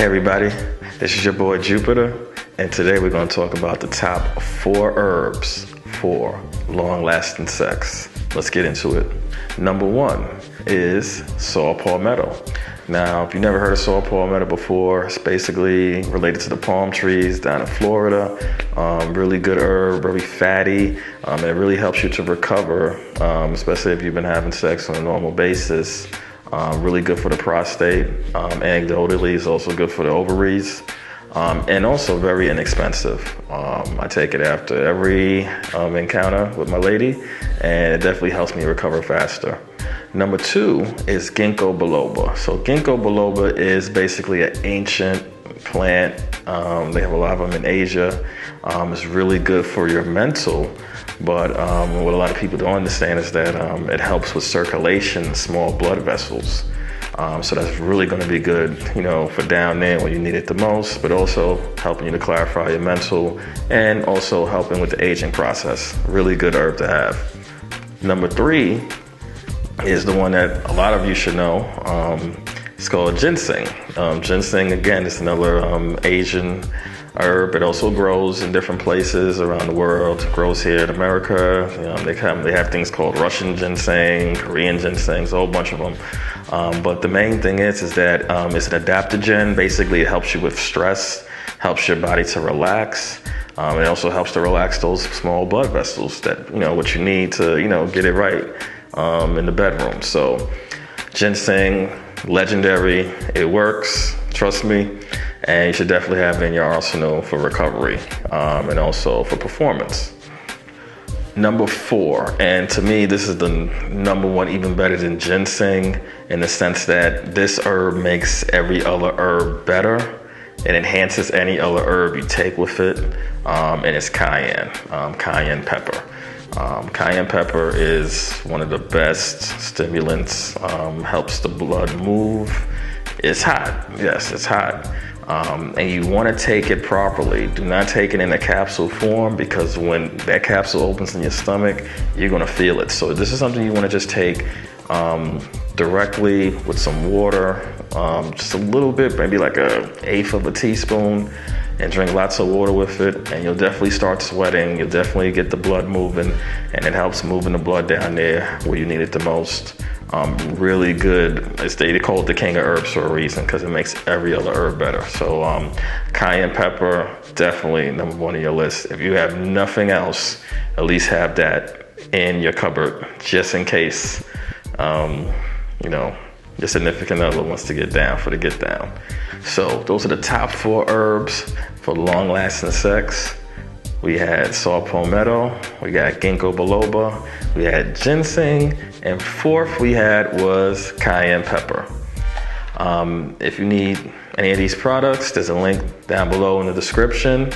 Hey everybody, this is your boy Jupiter, and today we're going to talk about the top 4 herbs for long-lasting sex. Let's get into it. Number 1 is saw palmetto. Now, if you've never heard of saw palmetto before, it's basically related to the palm trees down in Florida. Really good herb, very fatty, and it really helps you to recover, especially if you've been having sex on a normal basis. Really good for the prostate. Anecdotally, it's also good for the ovaries. And also very inexpensive. I take it after every encounter with my lady, and it definitely helps me recover faster. Number 2 is ginkgo biloba. So ginkgo biloba is basically an ancient plant. They have a lot of them in Asia. It's really good for your mental, but what a lot of people don't understand is that it helps with circulation, small blood vessels. So that's really going to be good, for down there when you need it the most, but also helping you to clarify your mental and also helping with the aging process. Really good herb to have. Number 3 is the one that a lot of you should know. It's called ginseng. Ginseng, again, is another Asian herb. It also grows in different places around the world. It grows here in America. They have things called Russian ginseng, Korean ginseng, a whole bunch of them. But the main thing is that it's an adaptogen. Basically, it helps you with stress, helps your body to relax. It also helps to relax those small blood vessels that, what you need to, get it right in the bedroom. So ginseng, legendary. It works, trust me. And you should definitely have it in your arsenal for recovery and also for performance. Number 4, and to me, this is the number 1, even better than ginseng, in the sense that this herb makes every other herb better. It enhances any other herb you take with it, and it's cayenne pepper. Cayenne pepper is one of the best stimulants, helps the blood move. It's hot, yes, it's hot. And you want to take it properly. Do not take it in a capsule form, because when that capsule opens in your stomach, you're going to feel it. So this is something you want to just take directly with some water, just a little bit, maybe like 1/8 of a teaspoon, and drink lots of water with it, and you'll definitely start sweating. You'll definitely get the blood moving, and it helps moving the blood down there where you need it the most. Really good. They call it the king of herbs for a reason, because it makes every other herb better. So cayenne pepper, definitely number 1 on your list. If you have nothing else, at least have that in your cupboard, just in case your significant other wants to get down for the get down. So those are the top 4 herbs for long-lasting sex. We had saw palmetto, we got ginkgo biloba, we had ginseng, and 4th we had was cayenne pepper. If you need any of these products, there's a link down below in the description.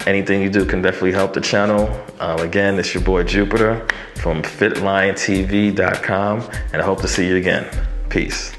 Anything you do can definitely help the channel. Again, it's your boy Jupiter from FitLionTV.com, and I hope to see you again. Peace.